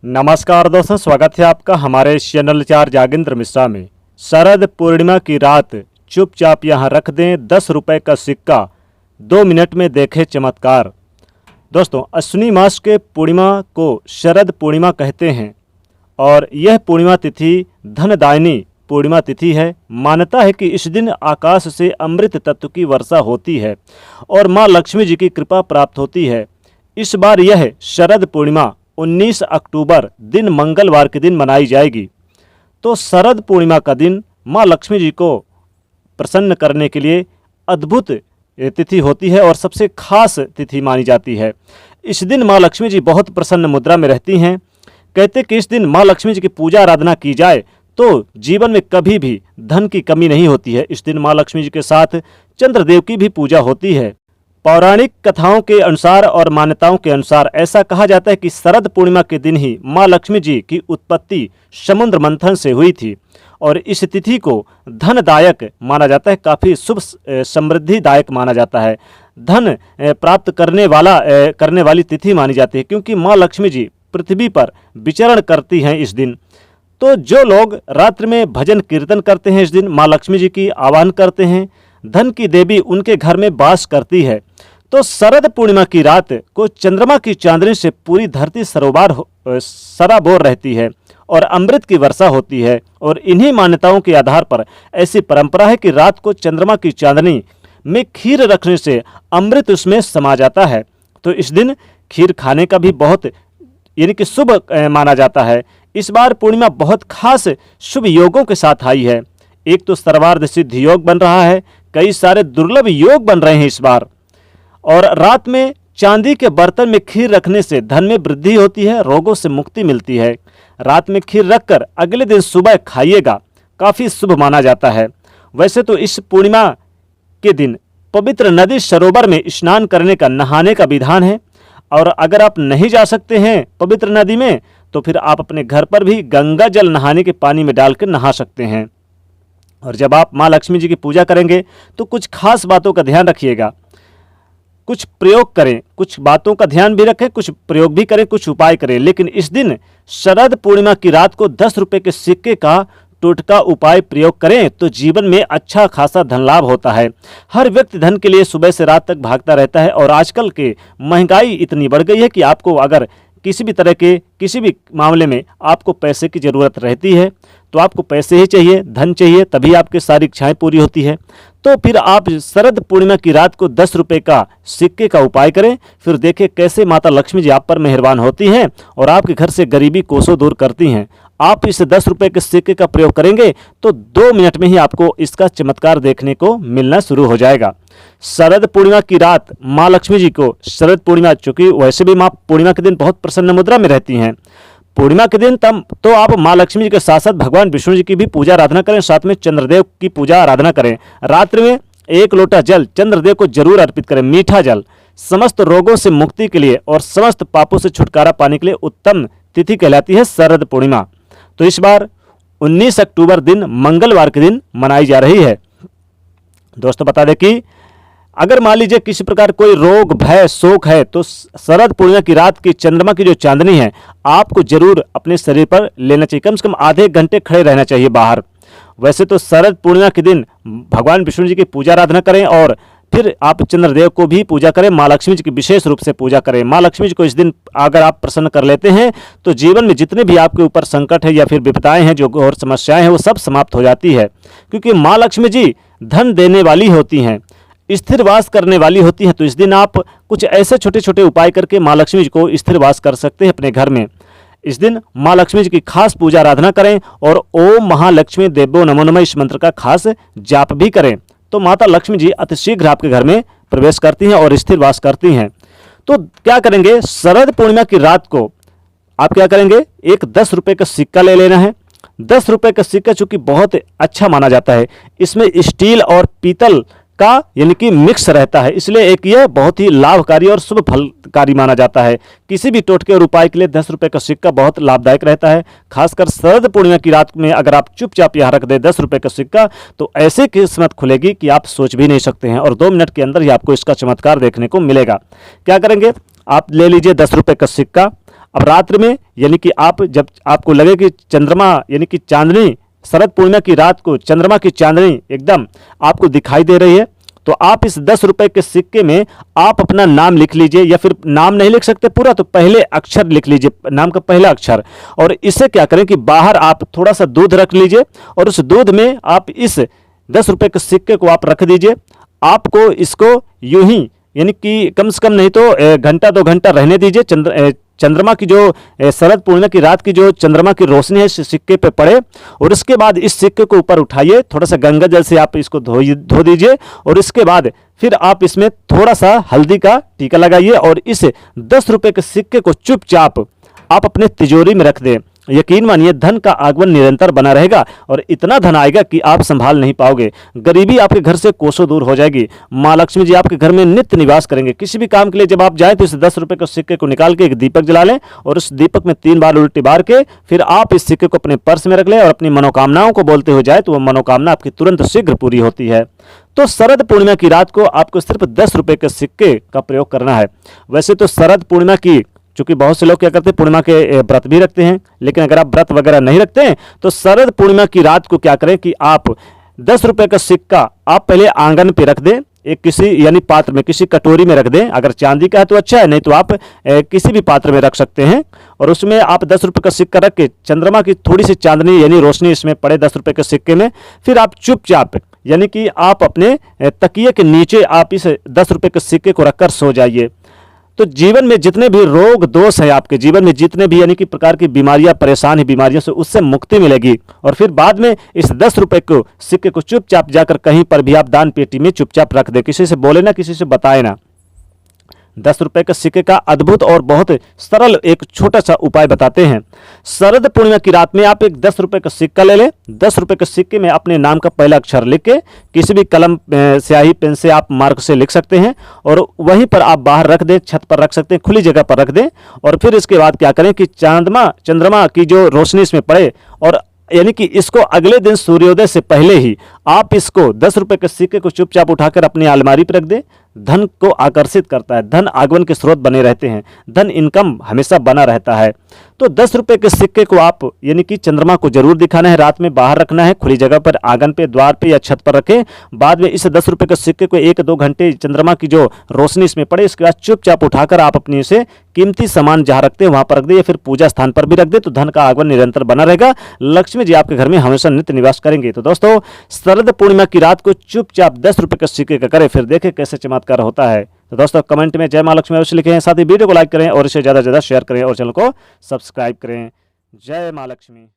नमस्कार दोस्तों, स्वागत है आपका हमारे इस चैनल 4 जागेंद्र मिश्रा में। शरद पूर्णिमा की रात चुपचाप यहाँ रख दें 10 रुपए का सिक्का, 2 मिनट में देखें चमत्कार। दोस्तों, अश्विनी मास के पूर्णिमा को शरद पूर्णिमा कहते हैं और यह पूर्णिमा तिथि धनदायिनी पूर्णिमा तिथि है। मान्यता है कि इस दिन आकाश से अमृत तत्व की वर्षा होती है और माँ लक्ष्मी जी की कृपा प्राप्त होती है। इस बार यह शरद पूर्णिमा 19 अक्टूबर दिन मंगलवार के दिन मनाई जाएगी। तो शरद पूर्णिमा का दिन माँ लक्ष्मी जी को प्रसन्न करने के लिए अद्भुत तिथि होती है और सबसे खास तिथि मानी जाती है। इस दिन माँ लक्ष्मी जी बहुत प्रसन्न मुद्रा में रहती हैं। कहते कि इस दिन माँ लक्ष्मी जी की पूजा आराधना की जाए तो जीवन में कभी भी धन की कमी नहीं होती है। इस दिन माँ लक्ष्मी जी के साथ चंद्रदेव की भी पूजा होती है। पौराणिक कथाओं के अनुसार और मान्यताओं के अनुसार ऐसा कहा जाता है कि शरद पूर्णिमा के दिन ही माँ लक्ष्मी जी की उत्पत्ति समुद्र मंथन से हुई थी और इस तिथि को धनदायक माना जाता है, काफ़ी शुभ समृद्धिदायक माना जाता है। धन प्राप्त करने वाली तिथि मानी जाती है क्योंकि माँ लक्ष्मी जी पृथ्वी पर विचरण करती हैं इस दिन। तो जो लोग रात्रि में भजन कीर्तन करते हैं, इस दिन माँ लक्ष्मी जी की आवाहन करते हैं, धन की देवी उनके घर में वास करती है। तो शरद पूर्णिमा की रात को चंद्रमा की चांदनी से पूरी धरती सराबोर रहती है और अमृत की वर्षा होती है। और इन्हीं मान्यताओं के आधार पर ऐसी परंपरा है कि रात को चंद्रमा की चांदनी में खीर रखने से अमृत उसमें समा जाता है। तो इस दिन खीर खाने का भी बहुत यानी कि शुभ माना जाता है। इस बार पूर्णिमा बहुत खास शुभ योगों के साथ आई है। एक तो सर्वार्थ सिद्धि योग बन रहा है, कई सारे दुर्लभ योग बन रहे हैं इस बार। और रात में चांदी के बर्तन में खीर रखने से धन में वृद्धि होती है, रोगों से मुक्ति मिलती है। रात में खीर रखकर अगले दिन सुबह खाइएगा, काफ़ी शुभ माना जाता है। वैसे तो इस पूर्णिमा के दिन पवित्र नदी सरोवर में स्नान करने का, नहाने का विधान है। और अगर आप नहीं जा सकते हैं पवित्र नदी में तो फिर आप अपने घर पर भी गंगा जल नहाने के पानी में डालकर नहा सकते हैं। और जब आप माँ लक्ष्मी जी की पूजा करेंगे तो कुछ खास बातों का ध्यान रखिएगा, कुछ प्रयोग करें, कुछ बातों का ध्यान भी रखें, कुछ प्रयोग भी करें, कुछ उपाय करें। लेकिन इस दिन शरद पूर्णिमा की रात को 10 रुपए के सिक्के का टोटका उपाय प्रयोग करें तो जीवन में अच्छा खासा धन लाभ होता है। हर व्यक्ति धन के लिए सुबह से रात तक भागता रहता है और आजकल के महंगाई इतनी बढ़ गई है कि आपको अगर किसी भी तरह के किसी भी मामले में आपको पैसे की ज़रूरत रहती है तो आपको पैसे ही चाहिए, धन चाहिए, तभी आपकी सारी इच्छाएं पूरी होती है। तो फिर आप शरद पूर्णिमा की रात को 10 रुपए का सिक्के का उपाय करें, फिर देखें कैसे माता लक्ष्मी जी आप पर मेहरबान होती हैं और आपके घर से गरीबी कोसों दूर करती हैं। आप इस 10 रुपए के सिक्के का प्रयोग करेंगे तो 2 मिनट में ही आपको इसका चमत्कार देखने को मिलना शुरू हो जाएगा। शरद पूर्णिमा की रात माँ लक्ष्मी जी को शरद पूर्णिमा, चूंकि वैसे भी माँ पूर्णिमा के दिन बहुत प्रसन्न मुद्रा में रहती हैं, पूर्णिमा के दिन तब तो आप माँ लक्ष्मी जी के साथ साथ भगवान विष्णु जी की भी पूजा आराधना करें, साथ में चंद्रदेव की पूजा आराधना करें। रात्रि में 1 लोटा जल चंद्रदेव को जरूर अर्पित करें, मीठा जल। समस्त रोगों से मुक्ति के लिए और समस्त पापों से छुटकारा पाने के लिए उत्तम तिथि कहलाती है शरद पूर्णिमा। तो इस बार 19 अक्टूबर दिन मंगलवार के दिन मनाई जा रही है। दोस्तों, बता दें कि अगर मान लीजिए किसी प्रकार कोई रोग, भय, शोक है तो शरद पूर्णिमा की रात की चंद्रमा की जो चांदनी है आपको जरूर अपने शरीर पर लेना चाहिए, कम से कम आधे घंटे खड़े रहना चाहिए बाहर। वैसे तो शरद पूर्णिमा के दिन भगवान विष्णु जी की पूजा आराधना करें और फिर आप चंद्रदेव को भी पूजा करें, माँ लक्ष्मी जी की विशेष रूप से पूजा करें। माँ लक्ष्मी जी को इस दिन अगर आप प्रसन्न कर लेते हैं तो जीवन में जितने भी आपके ऊपर संकट है या फिर विपदाएं हैं, जो और समस्याएं हैं, वो सब समाप्त हो जाती है। क्योंकि माँ लक्ष्मी जी धन देने वाली होती हैं, स्थिर वास करने वाली होती हैं। तो इस दिन आप कुछ ऐसे छोटे छोटे उपाय करके माँ लक्ष्मी जी को स्थिर वास कर सकते हैं अपने घर में। इस दिन माँ लक्ष्मी जी की खास पूजा आराधना करें और ओम महालक्ष्मी देवो नमो नमः इस मंत्र का खास जाप भी करें तो माता लक्ष्मी जी अतिशीघ्र आपके घर में प्रवेश करती हैं और स्थिर वास करती हैं। तो क्या करेंगे, शरद पूर्णिमा की रात को आप क्या करेंगे, एक 10 रुपए का सिक्का ले लेना है। 10 रुपए का सिक्का चूंकि बहुत अच्छा माना जाता है, इसमें स्टील और पीतल का यानी कि मिक्स रहता है, इसलिए एक यह बहुत ही लाभकारी और शुभ फलकारी माना जाता है। किसी भी टोटके और उपाय के लिए 10 रुपए का सिक्का बहुत लाभदायक रहता है। खासकर शरद पूर्णिमा की रात में अगर आप चुपचाप यहाँ रख दें 10 रुपए का सिक्का तो ऐसे किस्मत खुलेगी कि आप सोच भी नहीं सकते हैं और 2 मिनट के अंदर ही आपको इसका चमत्कार देखने को मिलेगा। क्या करेंगे, आप ले लीजिए 10 रुपए का सिक्का अब रात्रि में यानी कि आप जब आपको लगे कि चंद्रमा यानी कि चांदनी, शरद पूर्णिमा की रात को चंद्रमा की चांदनी एकदम आपको दिखाई दे रही है, तो आप इस 10 रुपए के सिक्के में आप अपना नाम लिख लीजिए, या फिर नाम नहीं लिख सकते पूरा तो पहले अक्षर लिख लीजिए, नाम का पहला अक्षर। और इससे क्या करें कि बाहर आप थोड़ा सा दूध रख लीजिए और उस दूध में आप इस 10 रुपए के सिक्के को आप रख दीजिए। आपको इसको यूं ही यानी कि कम से कम नहीं तो घंटा 2 घंटा रहने दीजिए। चंद्रमा की जो शरद पूर्णिमा की रात की जो चंद्रमा की रोशनी है इस सिक्के पे पड़े, और इसके बाद इस सिक्के को ऊपर उठाइए, थोड़ा सा गंगा जल से आप इसको धो दीजिए, और इसके बाद फिर आप इसमें थोड़ा सा हल्दी का टीका लगाइए और इस 10 रुपए के सिक्के को चुपचाप आप अपने तिजोरी में रख दें। यकीन मानिए धन का आगमन निरंतर बना रहेगा और इतना धन आएगा कि आप संभाल नहीं पाओगे। गरीबी आपके घर से कोसों दूर हो जाएगी। माँ लक्ष्मी जी आपके घर में नित्य निवास करेंगे। किसी भी काम के लिए जब आप जाएं तो इस 10 रुपए के सिक्के को निकाल के एक दीपक जला लें और उस दीपक में 3 बार उल्टी बार के फिर आप इस सिक्के को अपने पर्स में रख लें और अपनी मनोकामनाओं को बोलते हुए जाए तो वह मनोकामना आपकी तुरंत शीघ्र पूरी होती है। तो शरद पूर्णिमा की रात को आपको सिर्फ 10 रुपए के सिक्के का प्रयोग करना है। वैसे तो शरद पूर्णिमा की, चूंकि बहुत से लोग क्या करते हैं पूर्णिमा के व्रत भी रखते हैं, लेकिन अगर आप व्रत वगैरह नहीं रखते हैं तो शरद पूर्णिमा की रात को क्या करें कि आप 10 रुपए का सिक्का आप पहले आंगन पे रख दें, एक किसी यानी पात्र में, किसी कटोरी में रख दें। अगर चांदी का है तो अच्छा है, नहीं तो आप किसी भी पात्र में रख सकते हैं। और उसमें आप 10 रुपए का सिक्का रख के चंद्रमा की थोड़ी सी चांदनी यानी रोशनी इसमें पड़े 10 रुपए के सिक्के में, फिर आप चुपचाप यानी कि आप अपने तकिए के नीचे आप इस 10 रुपए के सिक्के को रखकर सो जाइए। तो जीवन में जितने भी रोग दोष है, आपके जीवन में जितने भी यानी कि प्रकार की बीमारियां, परेशान है बीमारियों से, उससे मुक्ति मिलेगी। और फिर बाद में इस 10 रुपए को सिक्के को चुपचाप जाकर कहीं पर भी आप दान पेटी में चुपचाप रख दे, किसी से बोले ना, किसी से बताए ना। 10 रुपए के सिक्के का अद्भुत और बहुत सरल एक छोटा सा उपाय बताते हैं। शरद पूर्णिमा की रात में आप एक 10 रुपए का सिक्का ले लें। 10 रुपए के सिक्के में अपने नाम का पहला अक्षर लिख के किसी भी कलम, स्याही, पेन से आप मार्क से लिख सकते हैं और वहीं पर आप बाहर रख दें, छत पर रख सकते हैं, खुली जगह पर रख दें। और फिर इसके बाद क्या करें कि चंद्रमा की जो रोशनी इसमें पड़े, और यानी कि इसको अगले दिन सूर्योदय से पहले ही आप इसको 10 रुपए के सिक्के को चुपचाप उठाकर अपनी अलमारी पर रख दें। धन को आकर्षित करता है, धन आगमन के स्रोत बने रहते हैं, धन इनकम हमेशा बना रहता है। तो 10 रुपए के सिक्के को आप यानी कि चंद्रमा को जरूर दिखाना है, रात में बाहर रखना है, खुली जगह पर, आंगन पे, द्वार पे या छत पर रखें। बाद में इस 10 रुपए के सिक्के को 1-2 घंटे चंद्रमा की जो रोशनी इसमें पड़े, इसके बाद चुपचाप उठाकर आप अपनी से कीमती सामान जहां रखते हैं वहां पर रख दे, या फिर पूजा स्थान पर भी रख दे, तो धन का आगमन निरंतर बना रहेगा। लक्ष्मी जी आपके घर में हमेशा नित्य निवास करेंगे। तो दोस्तों, शरद पूर्णिमा की रात को चुपचाप 10 रुपए के सिक्के का करें, फिर देखें कैसे चमत्कार होता है। तो दोस्तों, कमेंट में जय मां लक्ष्मी अवश्य लिखें, साथ ही वीडियो को लाइक करें और इसे ज़्यादा से ज़्यादा शेयर करें और चैनल को सब्सक्राइब करें। जय मां लक्ष्मी।